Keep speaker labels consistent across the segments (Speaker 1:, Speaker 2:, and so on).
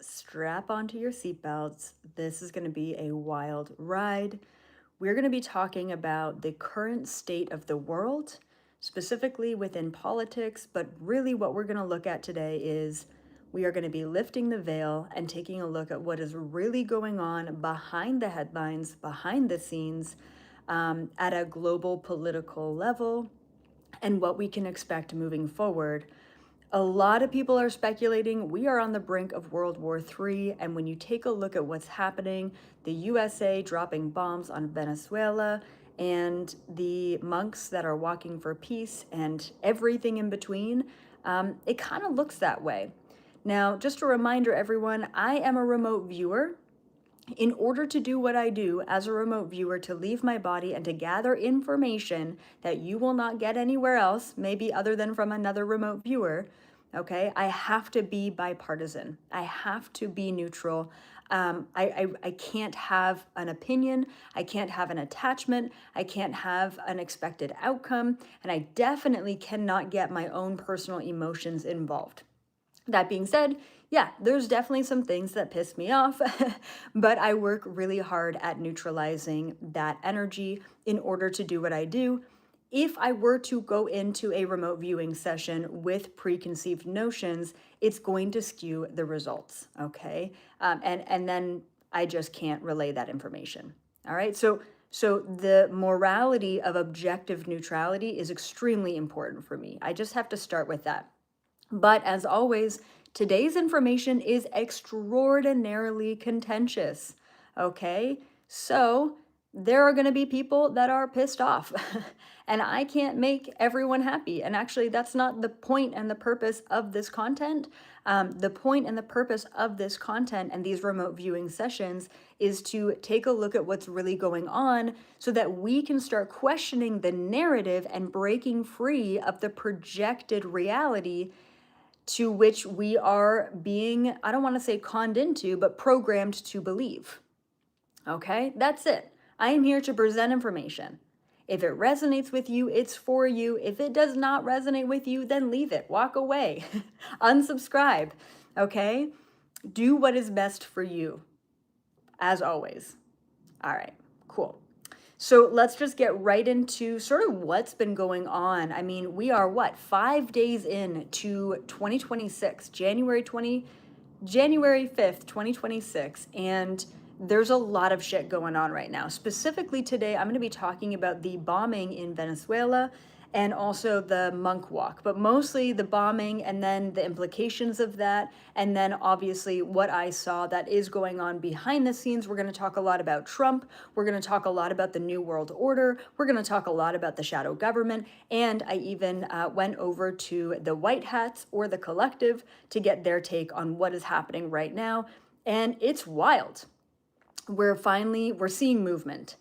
Speaker 1: Strap onto your seatbelts. This is going to be a wild ride. We're going to be talking about the current state of the world, specifically within politics, but really what we're going to look at today is we are going to be lifting the veil and taking a look at what is really going on behind the headlines, behind the scenes, at a global political level, and what we can expect moving forward. A lot of people are speculating we are on the brink of World War III. And when you take a look at what's happening, the USA dropping bombs on Venezuela, and the monks that are walking for peace, and everything in between, it kind of looks that way. Now, just a reminder, everyone, I am a remote viewer. In order to do what I do as a remote viewer, to leave my body and to gather information that you will not get anywhere else, maybe other than from another remote viewer, okay, I have to be bipartisan. I have to be neutral. I can't have an opinion. I can't have an attachment. I can't have an expected outcome. And I definitely cannot get my own personal emotions involved. That being said, yeah, there's definitely some things that piss me off, but I work really hard at neutralizing that energy in order to do what I do. If I were to go into a remote viewing session with preconceived notions, it's going to skew the results, okay? And then I just can't relay that information. All right, so the morality of objective neutrality is extremely important for me. I just have to start with that. But as always, today's information is extraordinarily contentious. Okay, so there are going to be people that are pissed off, and I can't make everyone happy. And actually, that's not the point and the purpose of this content. The point and the purpose of this content and these remote viewing sessions is to take a look at what's really going on so that we can start questioning the narrative and breaking free of the projected reality to which we are being, I don't want to say conned into, but programmed to believe. Okay, that's it. I am here to present information. If it resonates with you, it's for you. If it does not resonate with you, then leave it, walk away, unsubscribe. Okay, do what is best for you, as always. All right, cool. So let's just get right into sort of what's been going on. I mean, we are what, 5 days in to 2026, January 5th, 2026, and there's a lot of shit going on right now. Specifically today, I'm going to be talking about the bombing in Venezuela and also the monk walk, but mostly the bombing and then the implications of that, and then obviously what I saw that is going on behind the scenes. We're going to talk a lot about Trump. We're going to talk a lot about the New World Order. We're going to talk a lot about the shadow government, and I even went over to the White Hats or the Collective to get their take on what is happening right now, and it's wild. We're seeing movement.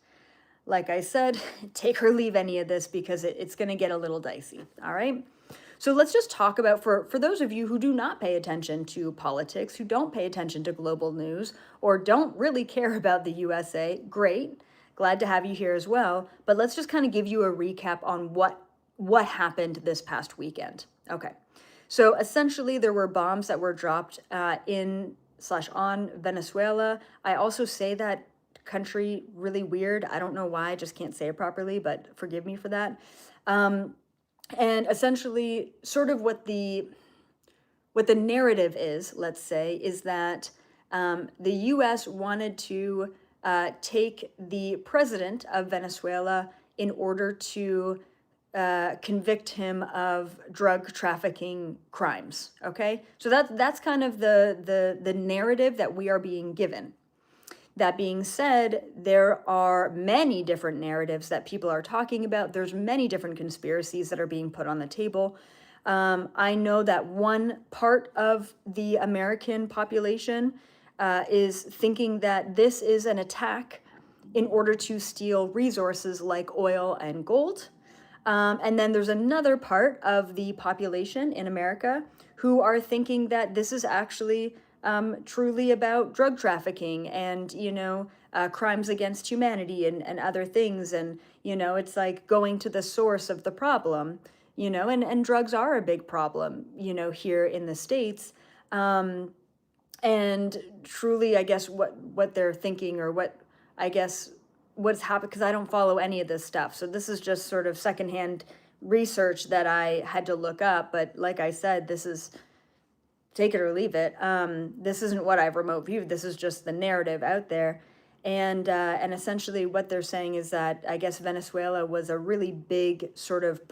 Speaker 1: Like I said, take or leave any of this because it's going to get a little dicey. All right. So let's just talk about, for those of you who do not pay attention to politics, who don't pay attention to global news, or don't really care about the USA, great. Glad to have you here as well. But let's just kind of give you a recap on what happened this past weekend. Okay. So essentially, there were bombs that were dropped in/on Venezuela. I also say that country really weird. I don't know why, I just can't say it properly, but forgive me for that. And essentially, sort of what the narrative is, let's say, is that the U.S. wanted to take the president of Venezuela in order to convict him of drug trafficking crimes. Okay, so that's kind of the narrative that we are being given. That being said, there are many different narratives that people are talking about. There's many different conspiracies that are being put on the table. I know that one part of the American population is thinking that this is an attack in order to steal resources like oil and gold. And then there's another part of the population in America who are thinking that this is actually truly about drug trafficking and, crimes against humanity and other things. And, it's like going to the source of the problem, and drugs are a big problem, here in the States. And truly, I guess what they're thinking, or what, I guess, what's happened, because I don't follow any of this stuff. So this is just sort of secondhand research that I had to look up. But like I said, this is take it or leave it. This isn't what I've remote viewed. This is just the narrative out there. And essentially what they're saying is that I guess Venezuela was a really big sort of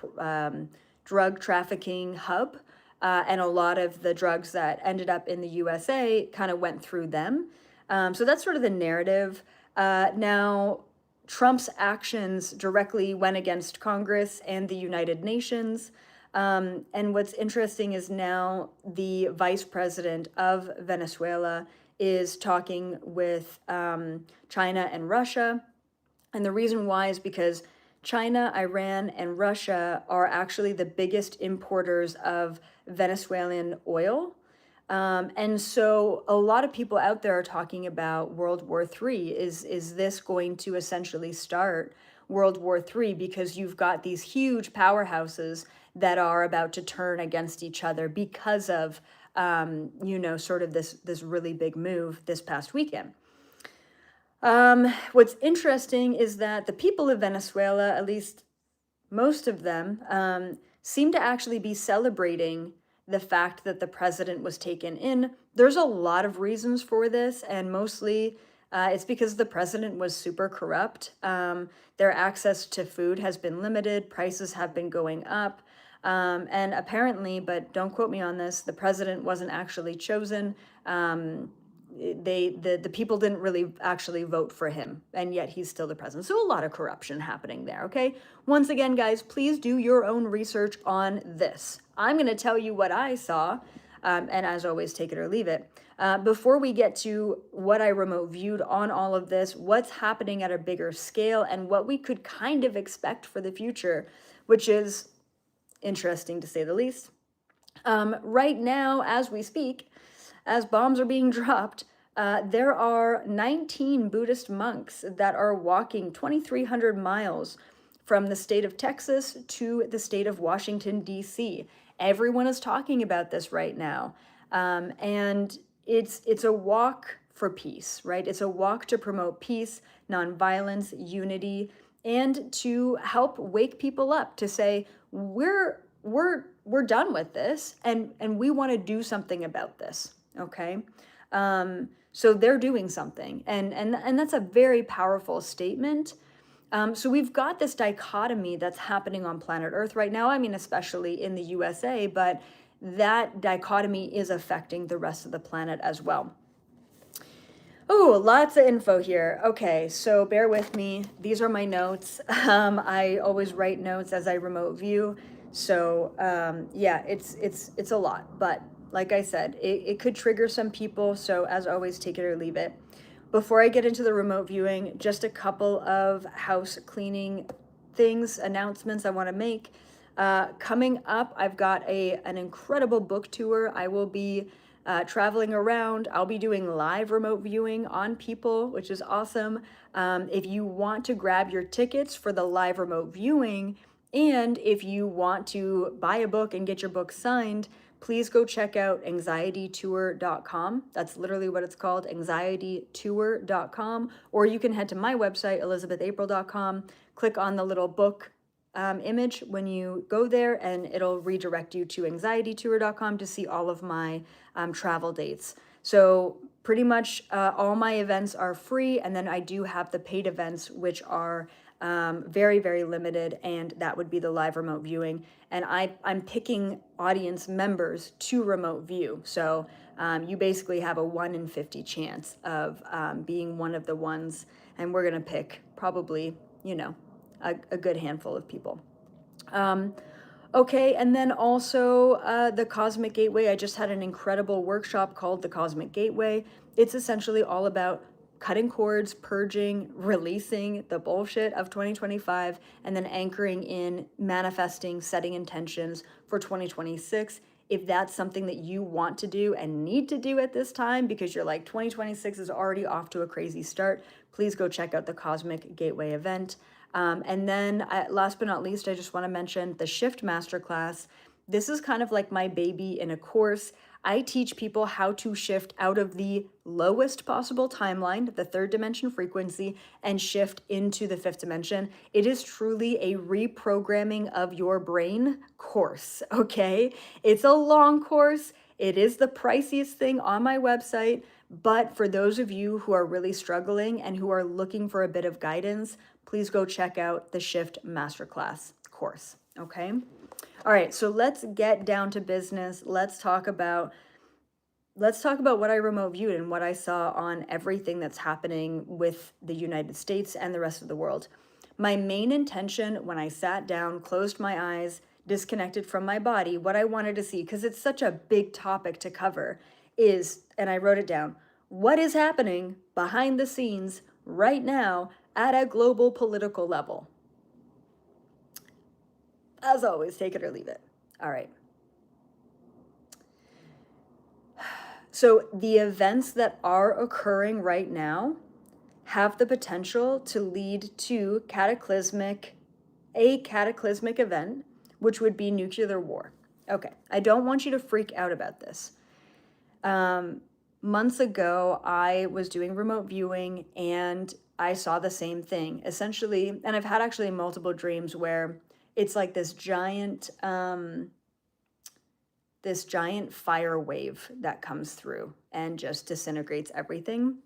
Speaker 1: drug trafficking hub. And a lot of the drugs that ended up in the USA kind of went through them. So that's sort of the narrative. Now, Trump's actions directly went against Congress and the United Nations. And what's interesting is now the vice president of Venezuela is talking with China and Russia. And the reason why is because China, Iran, and Russia are actually the biggest importers of Venezuelan oil. And so a lot of people out there are talking about World War III. Is this going to essentially start World War III? Because you've got these huge powerhouses that are about to turn against each other because of, sort of this really big move this past weekend. What's interesting is that the people of Venezuela, at least most of them, seem to actually be celebrating the fact that the president was taken in. There's a lot of reasons for this, and mostly it's because the president was super corrupt. Their access to food has been limited, prices have been going up, and apparently, but don't quote me on this, the president wasn't actually chosen. The people didn't really actually vote for him, and yet he's still the president. So a lot of corruption happening there, okay? Once again, guys, please do your own research on this. I'm going to tell you what I saw, and as always, take it or leave it. Before we get to what I remote viewed on all of this, what's happening at a bigger scale, and what we could kind of expect for the future, which is interesting to say the least. Right now, as we speak, as bombs are being dropped, there are 19 Buddhist monks that are walking 2,300 miles from the state of Texas to the state of Washington, D.C. Everyone is talking about this right now. And it's a walk for peace, right? It's a walk to promote peace, nonviolence, unity, and to help wake people up to say, we're done with this, and we want to do something about this. Okay. So they're doing something, and that's a very powerful statement. So we've got this dichotomy that's happening on planet Earth right now. I mean, especially in the USA, but that dichotomy is affecting the rest of the planet as well. Oh, lots of info here. Okay, so bear with me. These are my notes. I always write notes as I remote view. So yeah, it's a lot, but like I said, it could trigger some people. So as always, take it or leave it. Before I get into the remote viewing, just a couple of house cleaning things, announcements I want to make. Coming up, I've got an incredible book tour. I will be traveling around. I'll be doing live remote viewing on people, which is awesome. If you want to grab your tickets for the live remote viewing, and if you want to buy a book and get your book signed, please go check out anxietytour.com. That's literally what it's called, anxietytour.com. Or you can head to my website, elizabethapril.com, click on the little book image when you go there, and it'll redirect you to anxietytour.com to see all of my travel dates. So pretty much all my events are free, and then I do have the paid events, which are very, very limited, and that would be the live remote viewing. And I'm picking audience members to remote view. So you basically have a 1 in 50 chance of being one of the ones, and we're gonna pick probably, a good handful of people. Okay, and then also the Cosmic Gateway. I just had an incredible workshop called the Cosmic Gateway. It's essentially all about cutting cords, purging, releasing the bullshit of 2025, and then anchoring in, manifesting, setting intentions for 2026. If that's something that you want to do and need to do at this time, because you're like, 2026 is already off to a crazy start, please go check out the Cosmic Gateway event. And then last but not least, I just want to mention the Shift Masterclass. This is kind of like my baby in a course. I teach people how to shift out of the lowest possible timeline, the third dimension frequency, and shift into the fifth dimension. It is truly a reprogramming of your brain course, okay? It's a long course. It is the priciest thing on my website, but for those of you who are really struggling and who are looking for a bit of guidance, please go check out the Shift Masterclass course, okay? All right, so let's get down to business. Let's talk about what I remote viewed and what I saw on everything that's happening with the United States and the rest of the world. My main intention when I sat down, closed my eyes, disconnected from my body, what I wanted to see, because it's such a big topic to cover, is, and I wrote it down, what is happening behind the scenes right now at a global political level. As always, take it or leave it. All right. So the events that are occurring right now have the potential to lead to a cataclysmic event, which would be nuclear war. Okay, I don't want you to freak out about this. Months ago, I was doing remote viewing and I saw the same thing, essentially, and I've had actually multiple dreams where it's like this giant fire wave that comes through and just disintegrates everything.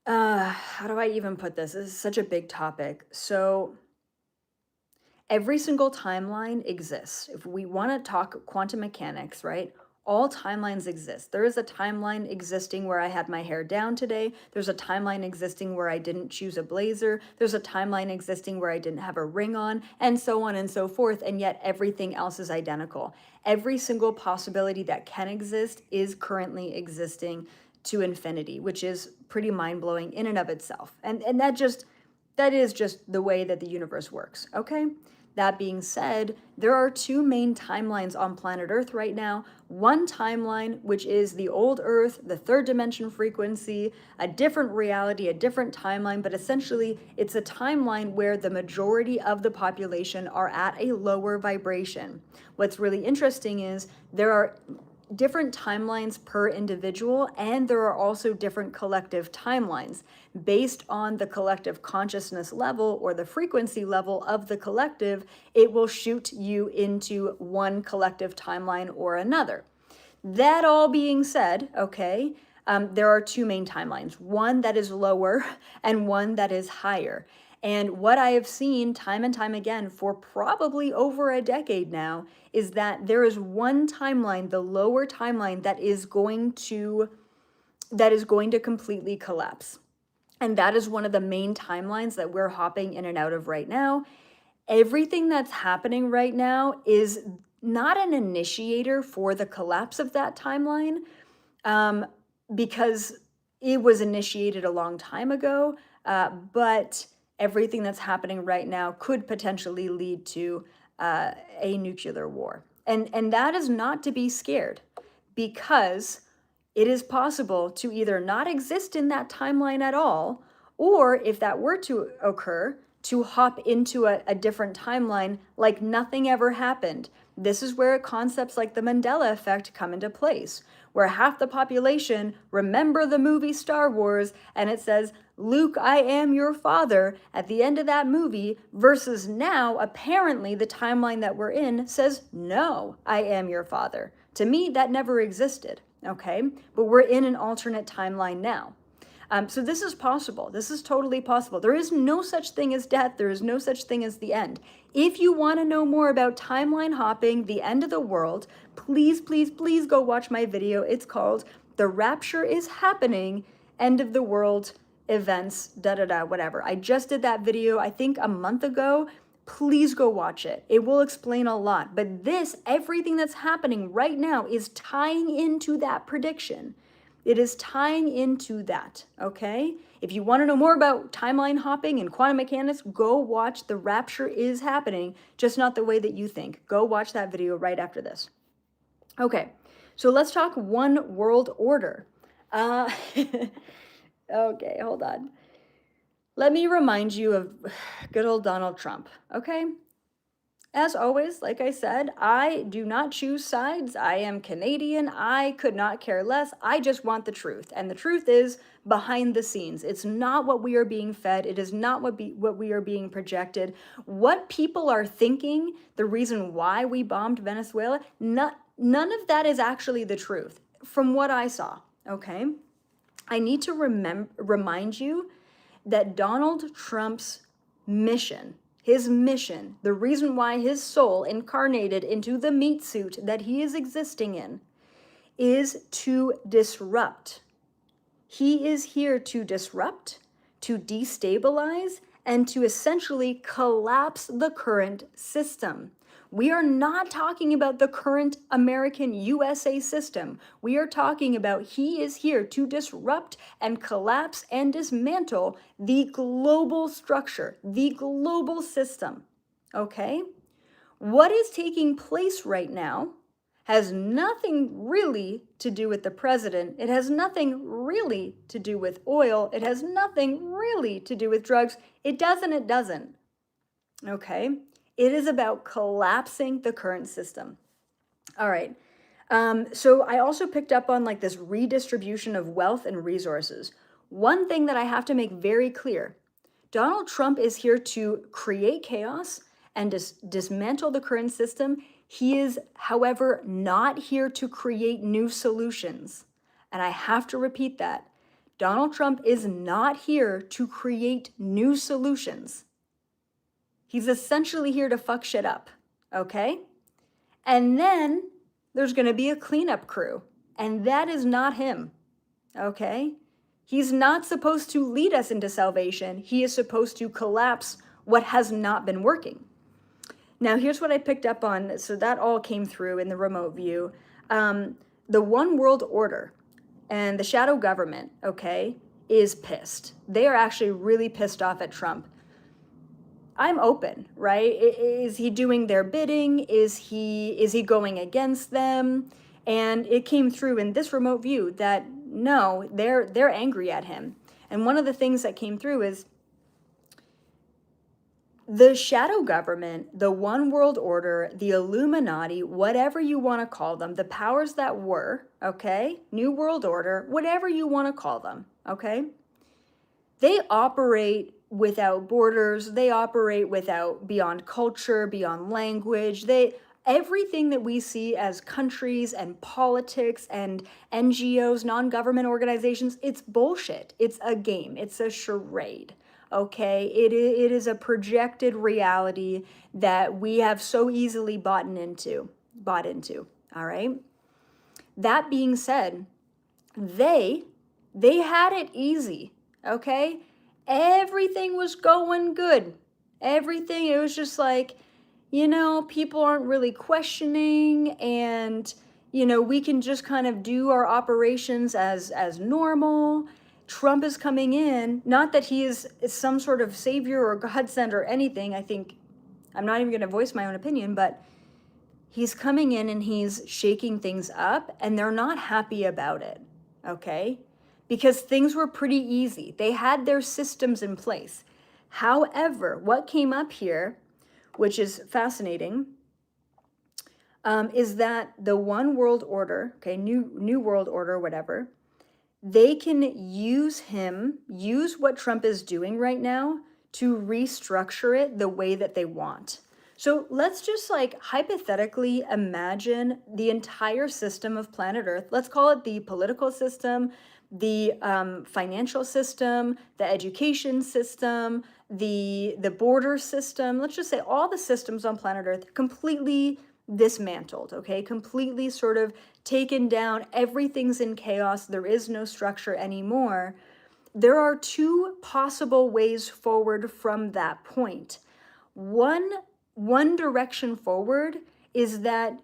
Speaker 1: How do I even put this? This is such a big topic. So every single timeline exists. If we want to talk quantum mechanics, right? All timelines exist. There is a timeline existing where I had my hair down today. There's a timeline existing where I didn't choose a blazer. There's a timeline existing where I didn't have a ring on, and so on and so forth. And yet everything else is identical. Every single possibility that can exist is currently existing to infinity, which is pretty mind-blowing in and of itself. And that is just the way that the universe works, okay? That being said, there are two main timelines on planet Earth right now. One timeline, which is the old Earth, the third dimension frequency, a different reality, a different timeline, but essentially it's a timeline where the majority of the population are at a lower vibration. What's really interesting is there are different timelines per individual, and there are also different collective timelines. Based on the collective consciousness level or the frequency level of the collective, it will shoot you into one collective timeline or another. That all being said, okay, there are two main timelines, one that is lower and one that is higher. And what I have seen time and time again for probably over a decade now is that there is one timeline, the lower timeline, that is going to completely collapse. And that is one of the main timelines that we're hopping in and out of right now. Everything that's happening right now is not an initiator for the collapse of that timeline, because it was initiated a long time ago, but everything that's happening right now could potentially lead to a nuclear war. And that is not to be scared, because it is possible to either not exist in that timeline at all, or if that were to occur, to hop into a different timeline like nothing ever happened. This is where concepts like the Mandela effect come into place, where half the population remember the movie Star Wars and it says, Luke, I am your father at the end of that movie, versus now, apparently the timeline that we're in says, no, I am your father. To me, that never existed, okay? But we're in an alternate timeline now. So this is possible. This is totally possible. There is no such thing as death. There is no such thing as the end. If you want to know more about timeline hopping, the end of the world, please, please, please go watch my video. It's called The Rapture is Happening, End of the World Events, whatever. I just did that video, I think a month ago. Please go watch it. It will explain a lot. But everything that's happening right now is tying into that prediction. It is tying into that, okay? If you want to know more about timeline hopping and quantum mechanics, go watch The Rapture is Happening, just not the way that you think. Go watch that video right after this. Okay, so let's talk one world order. Okay, hold on. Let me remind you of good old Donald Trump, okay? As always, like I said, I do not choose sides. I am Canadian. I could not care less. I just want the truth. And the truth is behind the scenes. It's not what we are being fed. It is not what we are being projected. What people are thinking, the reason why we bombed Venezuela, none of that is actually the truth from what I saw, okay? I need to remind you that Donald Trump's mission, his mission, the reason why his soul incarnated into the meat suit that he is existing in, is to disrupt. He is here to disrupt, to destabilize, and to essentially collapse the current system. We are not talking about the current American USA system. We are talking about he is here to disrupt and collapse and dismantle the global structure, the global system. Okay? What is taking place right now has nothing really to do with the president. It has nothing really to do with oil. It has nothing really to do with drugs. It doesn't. Okay? It is about collapsing the current system. All right. So I also picked up on like this redistribution of wealth and resources. One thing that I have to make very clear, Donald Trump is here to create chaos and dismantle the current system. He is, however, not here to create new solutions. And I have to repeat that. Donald Trump is not here to create new solutions. He's essentially here to fuck shit up, okay? And then there's going to be a cleanup crew, and that is not him, okay? He's not supposed to lead us into salvation. He is supposed to collapse what has not been working. Now, here's what I picked up on. So that all came through in the remote view. The one world order and the shadow government, okay, is pissed. They are actually really pissed off at Trump. I'm open, right? Is he doing their bidding? Is he going against them? And it came through in this remote view that no, they're angry at him. And one of the things that came through is the shadow government, the one world order, the Illuminati, whatever you want to call them, the powers that were, okay? New world order, whatever you want to call them, okay? They operate without borders. They operate beyond culture, beyond language. Everything that we see as countries and politics and NGOs, non-government organizations, it's bullshit. It's a game. It's a charade. Okay, it is a projected reality that we have so easily bought into. All right. That being said, they had it easy. Okay, everything was going good. Everything, it was just like, people aren't really questioning, and we can just kind of do our operations as normal. Trump is coming in, not that he is some sort of savior or godsend or anything. I think, I'm not even going to voice my own opinion, but he's coming in and he's shaking things up, and they're not happy about it, okay? Because things were pretty easy. They had their systems in place. However, what came up here, which is fascinating, is that the one world order, okay, new world order, whatever, they can use what Trump is doing right now to restructure it the way that they want. So let's just like hypothetically imagine the entire system of planet Earth. Let's call it the political system, the financial system, the education system, the border system. Let's just say all the systems on planet Earth completely dismantled, okay? Completely sort of taken down. Everything's in chaos. There is no structure anymore. There are two possible ways forward from that point. One direction forward is that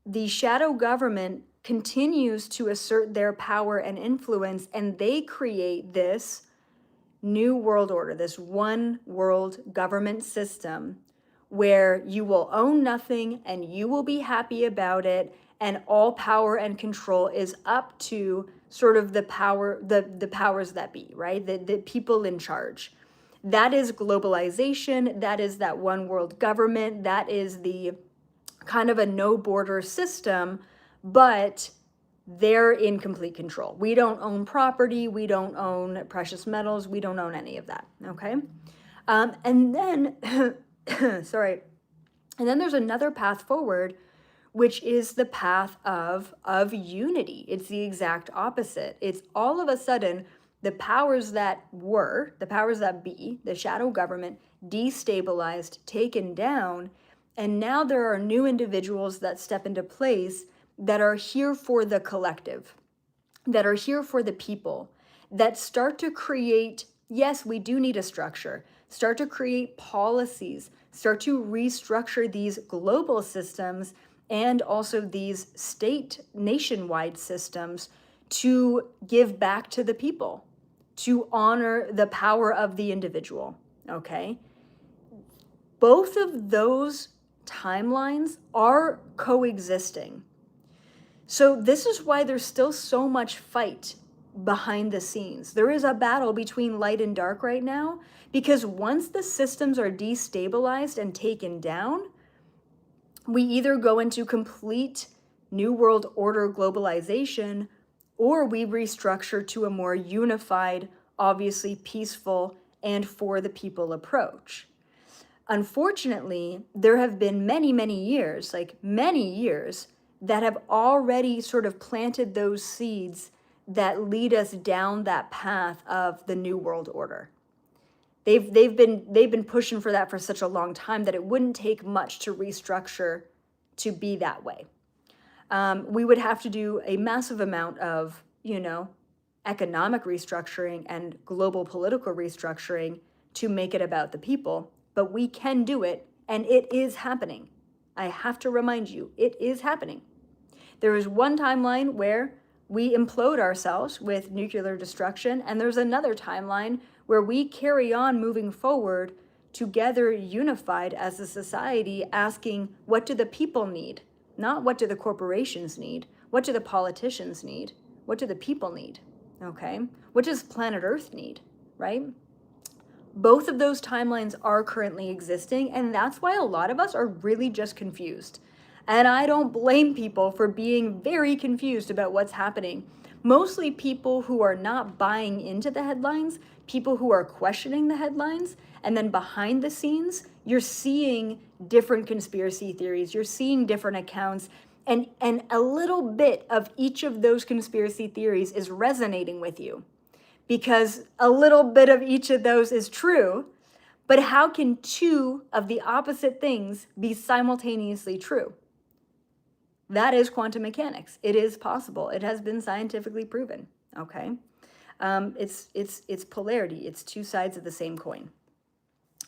Speaker 1: the shadow government continues to assert their power and influence, and they create this new world order, this one world government system where you will own nothing and you will be happy about it, and all power and control is up to sort of the powers that be, right? The people in charge. That is globalization. That is that one world government. That is the kind of a no border system, but they're in complete control. We don't own property. We don't own precious metals. We don't own any of that. Okay. And then, sorry. And then there's another path forward, which is the path of unity. It's the exact opposite. It's all of a sudden the powers that were, the powers that be, the shadow government, destabilized, taken down, and now there are new individuals that step into place that are here for the collective, that are here for the people, that start to create, yes, we do need a structure, start to create policies, start to restructure these global systems and also these state nationwide systems to give back to the people, to honor the power of the individual, okay? Both of those timelines are coexisting. So this is why there's still so much fight behind the scenes. There is a battle between light and dark right now, because once the systems are destabilized and taken down, we either go into complete New World Order globalization, or we restructure to a more unified, obviously peaceful, and for the people approach. Unfortunately, there have been many, many years, that have already sort of planted those seeds that lead us down that path of the New World Order. They've been pushing for that for such a long time that it wouldn't take much to restructure to be that way. We would have to do a massive amount of, economic restructuring and global political restructuring to make it about the people, but we can do it, and it is happening. I have to remind you, it is happening. There is one timeline where we implode ourselves with nuclear destruction, and there's another timeline where we carry on moving forward together, unified as a society, asking, what do the people need? Not what do the corporations need? What do the politicians need? What do the people need? Okay? What does planet Earth need, right? Both of those timelines are currently existing, and that's why a lot of us are really just confused. And I don't blame people for being very confused about what's happening. Mostly people who are not buying into the headlines, people who are questioning the headlines, and then behind the scenes, you're seeing different conspiracy theories, you're seeing different accounts, and a little bit of each of those conspiracy theories is resonating with you. Because a little bit of each of those is true, but how can two of the opposite things be simultaneously true? That is quantum mechanics. It is possible. It has been scientifically proven, okay? It's polarity. It's two sides of the same coin.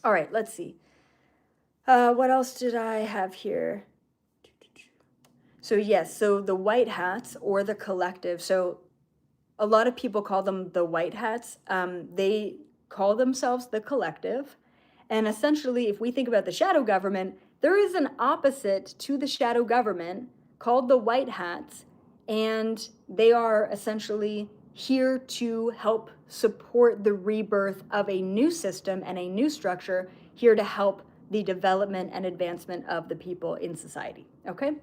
Speaker 1: All right, let's see. What else did I have here? So yes, so the white hats or the collective. So a lot of people call them the white hats. They call themselves the collective. And essentially, if we think about the shadow government, there is an opposite to the shadow government called the white hats. And they are essentially here to help support the rebirth of a new system and a new structure, here to help the development and advancement of the people in society, okay?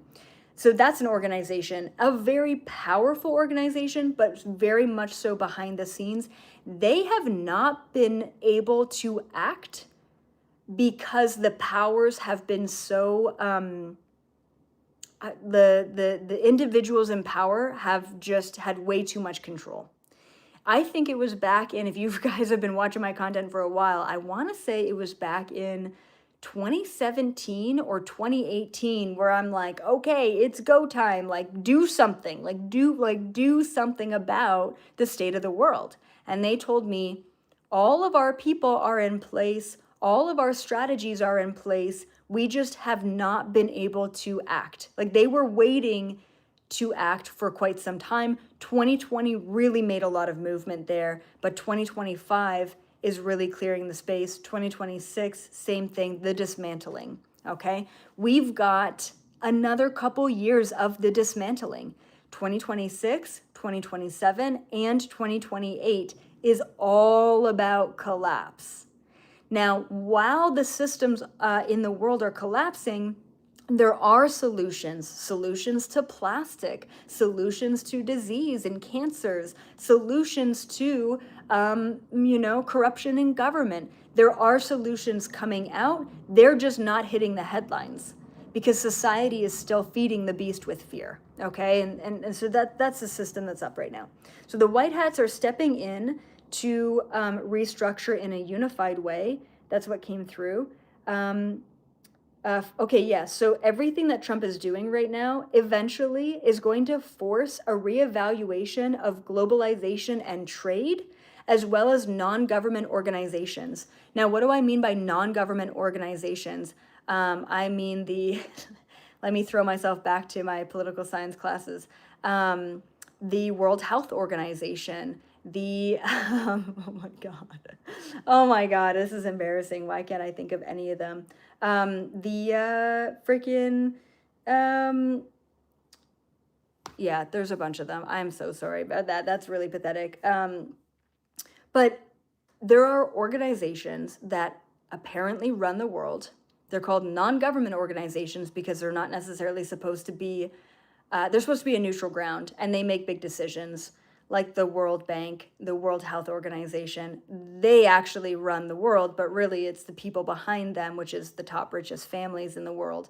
Speaker 1: So that's an organization, a very powerful organization, but very much so behind the scenes. They have not been able to act because the powers have been so, the individuals in power have just had way too much control. I think it was back in, if you guys have been watching my content for a while, I want to say it was back in 2017 or 2018 where I'm like, okay, it's go time, like do something, do something about the state of the world. And they told me, all of our people are in place, all of our strategies are in place, we just have not been able to act. Like they were waiting to act for quite some time. 2020 really made a lot of movement there, but 2025 is really clearing the space. 2026, same thing, the dismantling, okay? We've got another couple years of the dismantling. 2026, 2027, and 2028 is all about collapse. Now, while the systems in the world are collapsing, there are solutions to plastic, solutions to disease and cancers, solutions to, corruption in government. There are solutions coming out. They're just not hitting the headlines because society is still feeding the beast with fear. Okay, and so that's the system that's up right now. So the white hats are stepping in to restructure in a unified way. That's what came through. Okay, yeah, so everything that Trump is doing right now eventually is going to force a reevaluation of globalization and trade, as well as non-government organizations. Now, what do I mean by non-government organizations? I mean let me throw myself back to my political science classes. The World Health Organization, oh my God, this is embarrassing. Why can't I think of any of them? Yeah, there's a bunch of them. I'm so sorry about that. That's really pathetic. But there are organizations that apparently run the world. They're called non-government organizations because they're not necessarily supposed to be, they're supposed to be a neutral ground, and they make big decisions like the World Bank, the World Health Organization. They actually run the world, but really it's the people behind them, which is the top richest families in the world.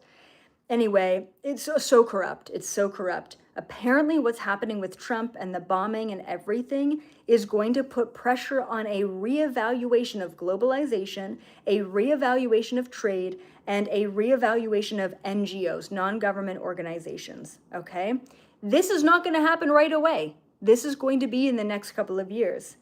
Speaker 1: Anyway, it's so corrupt. It's so corrupt. Apparently what's happening with Trump and the bombing and everything is going to put pressure on a reevaluation of globalization, a reevaluation of trade, and a reevaluation of NGOs, non-government organizations, okay? This is not going to happen right away. This is going to be in the next couple of years.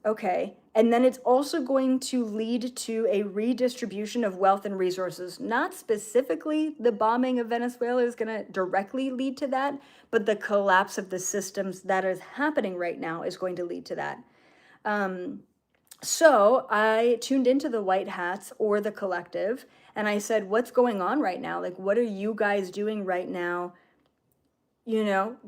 Speaker 1: Okay, and then it's also going to lead to a redistribution of wealth and resources. Not specifically the bombing of Venezuela is going to directly lead to that, but the collapse of the systems that is happening right now is going to lead to that. So I tuned into the White Hats or the collective, and I said, what's going on right now? Like, what are you guys doing right now?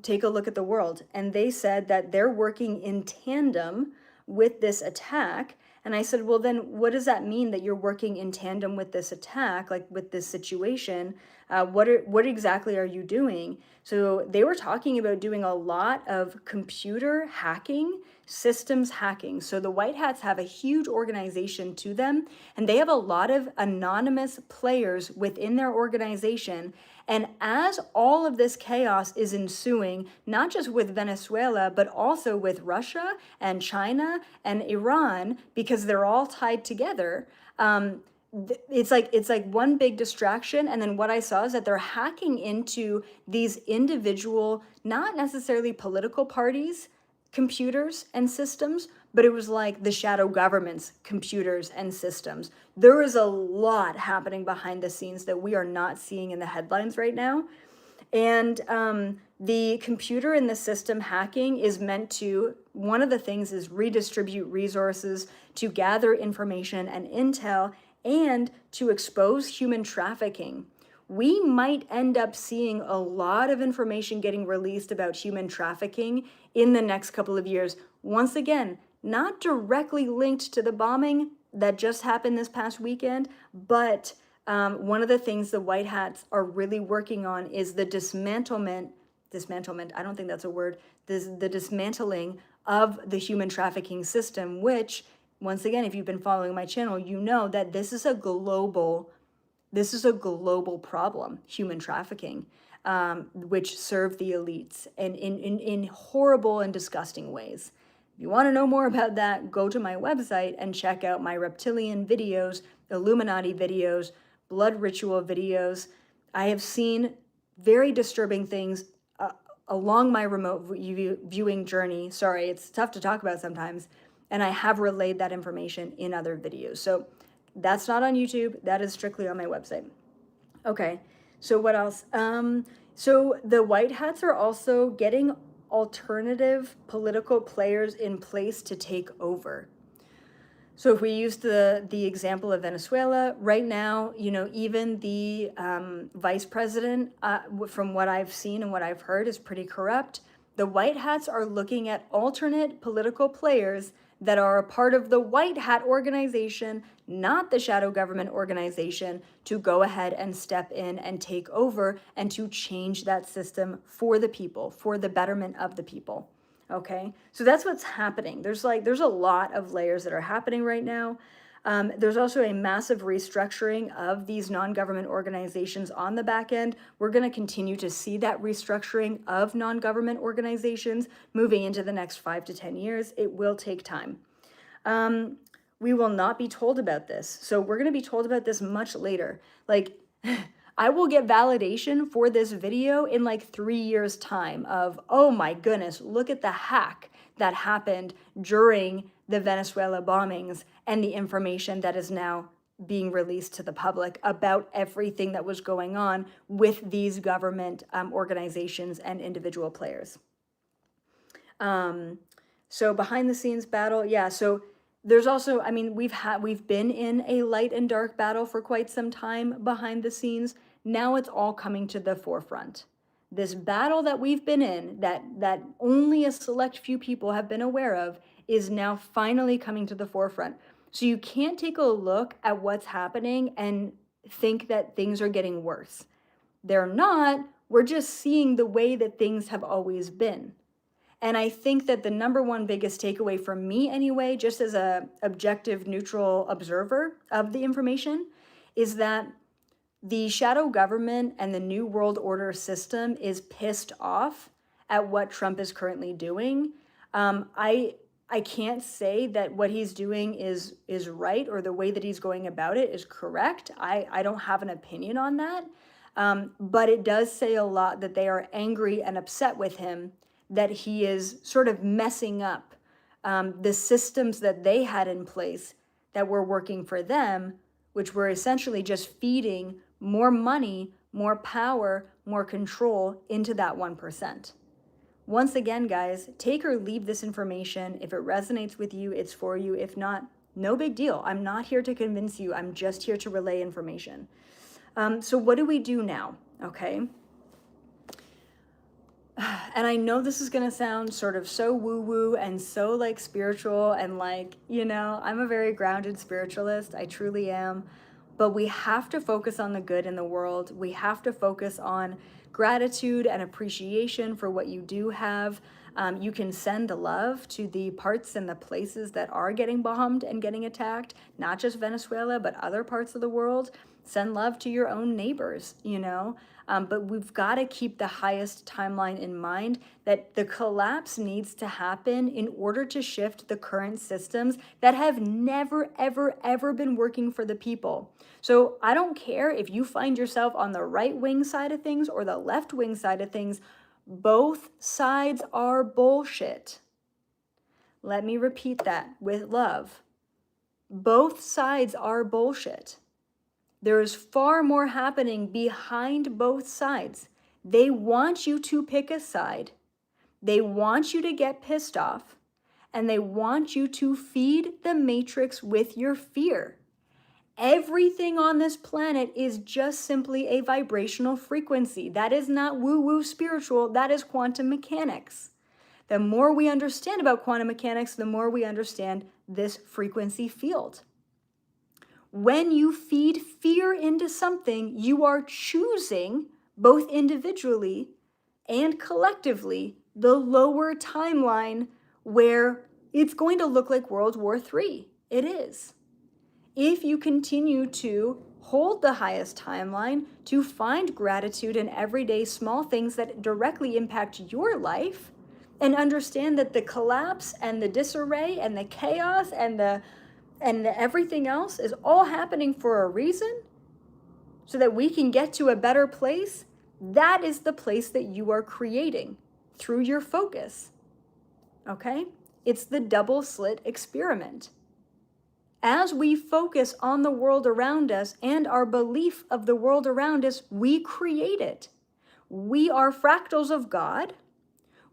Speaker 1: Take a look at the world. And they said that they're working in tandem with this attack. And I said, well, then what does that mean that you're working in tandem with this attack, like with this situation? What exactly are you doing? So they were talking about doing a lot of computer hacking, systems hacking. So the White Hats have a huge organization to them, and they have a lot of anonymous players within their organization. And as all of this chaos is ensuing, not just with Venezuela, but also with Russia and China and Iran, because they're all tied together, it's like one big distraction. And then what I saw is that they're hacking into these individual, not necessarily political parties, computers and systems, but it was like the shadow government's computers and systems. There is a lot happening behind the scenes that we are not seeing in the headlines right now. And the computer and the system hacking is meant to, one of the things is redistribute resources, to gather information and intel, and to expose human trafficking. We might end up seeing a lot of information getting released about human trafficking in the next couple of years. Once again, not directly linked to the bombing that just happened this past weekend, but one of the things the White Hats are really working on is the dismantlement, I don't think that's a word, the dismantling of the human trafficking system, which, once again, if you've been following my channel, you know that this is a global problem, human trafficking, which serve the elites and in horrible and disgusting ways. If you want to know more about that, go to my website and check out my reptilian videos, Illuminati videos, blood ritual videos. I have seen very disturbing things along my remote viewing journey. Sorry, it's tough to talk about sometimes. And I have relayed that information in other videos. So that's not on YouTube. That is strictly on my website. Okay, so what else? So the White Hats are also getting alternative political players in place to take over. So if we use the example of Venezuela, right now, even the vice president, from what I've seen and what I've heard, is pretty corrupt. The White Hats are looking at alternate political players that are a part of the white hat organization, not the shadow government organization, to go ahead and step in and take over and to change that system for the people, for the betterment of the people. Okay, so that's what's happening. There's a lot of layers that are happening right now. There's also a massive restructuring of these non-government organizations on the back end. We're going to continue to see that restructuring of non-government organizations moving into the next 5 to 10 years. It will take time. We will not be told about this. So we're going to be told about this much later. Like, I will get validation for this video in like 3 years' time of, oh my goodness, look at the hack that happened during the Venezuela bombings and the information that is now being released to the public about everything that was going on with these government organizations and individual players. So behind the scenes battle, yeah, so there's also, I mean, we've been in a light and dark battle for quite some time behind the scenes. Now it's all coming to the forefront. This battle that we've been in, that only a select few people have been aware of, is now finally coming to the forefront. So you can't take a look at what's happening and think that things are getting worse. They're not. We're just seeing the way that things have always been. And I think that the number one biggest takeaway from me anyway, just as a objective, neutral observer of the information, is that the shadow government and the New World Order system is pissed off at what Trump is currently doing. I can't say that what he's doing is right or the way that he's going about it is correct. I don't have an opinion on that. But it does say a lot that they are angry and upset with him, that he is sort of messing up the systems that they had in place that were working for them, which were essentially just feeding more money, more power, more control into that 1%. Once again, guys, take or leave this information. If it resonates with you, it's for you. If not, no big deal. I'm not here to convince you. I'm just here to relay information. So what do we do now? Okay. And I know this is going to sound sort of so woo-woo and so like spiritual and like, you know, I'm a very grounded spiritualist. I truly am. But we have to focus on the good in the world. We have to focus on gratitude and appreciation for what you do have. You can send love to the parts and the places that are getting bombed and getting attacked, not just Venezuela, but other parts of the world. Send love to your own neighbors, you know. But we've got to keep the highest timeline in mind, that the collapse needs to happen in order to shift the current systems that have never, ever, ever been working for the people. So I don't care if you find yourself on the right wing side of things or the left wing side of things. Both sides are bullshit. Let me repeat that with love. Both sides are bullshit. There is far more happening behind both sides. They want you to pick a side. They want you to get pissed off. And they want you to feed the matrix with your fear. Everything on this planet is just simply a vibrational frequency. That is not woo-woo spiritual. That is quantum mechanics. The more we understand about quantum mechanics, the more we understand this frequency field. When you feed fear into something, you are choosing, both individually and collectively, the lower timeline where it's going to look like World War III. It is. If you continue to hold the highest timeline, to find gratitude in everyday small things that directly impact your life, and understand that the collapse and the disarray and the chaos and the everything else is all happening for a reason, so that we can get to a better place, that is the place that you are creating through your focus. Okay? It's the double slit experiment. As we focus on the world around us and our belief of the world around us, we create it. We are fractals of God.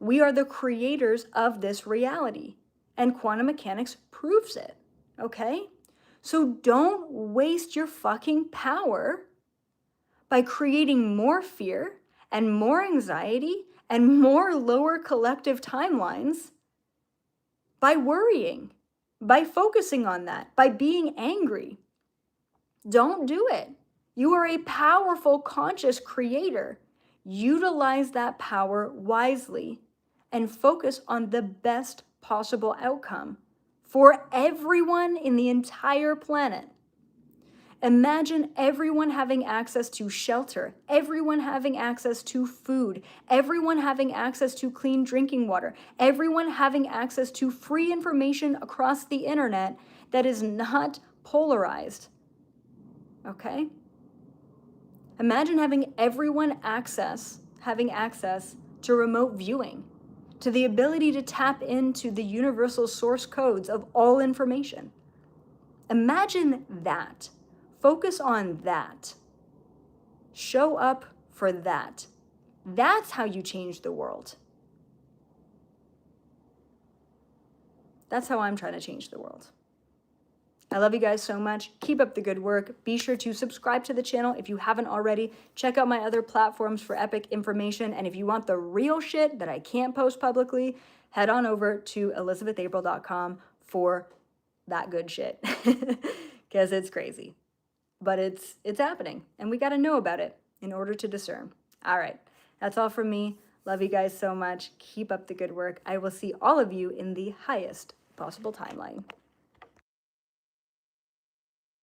Speaker 1: We are the creators of this reality. And quantum mechanics proves it. Okay? So don't waste your fucking power by creating more fear and more anxiety and more lower collective timelines by worrying. by focusing on that, by being angry. Don't do it. You are a powerful, conscious creator. Utilize that power wisely and focus on the best possible outcome for everyone in the entire planet. Imagine everyone having access to shelter, everyone having access to food, everyone having access to clean drinking water, everyone having access to free information across the internet that is not polarized. Okay? Imagine having everyone having access to remote viewing, to the ability to tap into the universal source codes of all information. Imagine that. Focus on that. Show up for that. That's how you change the world. That's how I'm trying to change the world. I love you guys so much. Keep up the good work. Be sure to subscribe to the channel if you haven't already. Check out my other platforms for epic information. And if you want the real shit that I can't post publicly, head on over to elizabethapril.com for that good shit. Because it's crazy. But it's happening. And we got to know about it in order to discern. All right. That's all from me. Love you guys so much. Keep up the good work. I will see all of you in the highest possible timeline.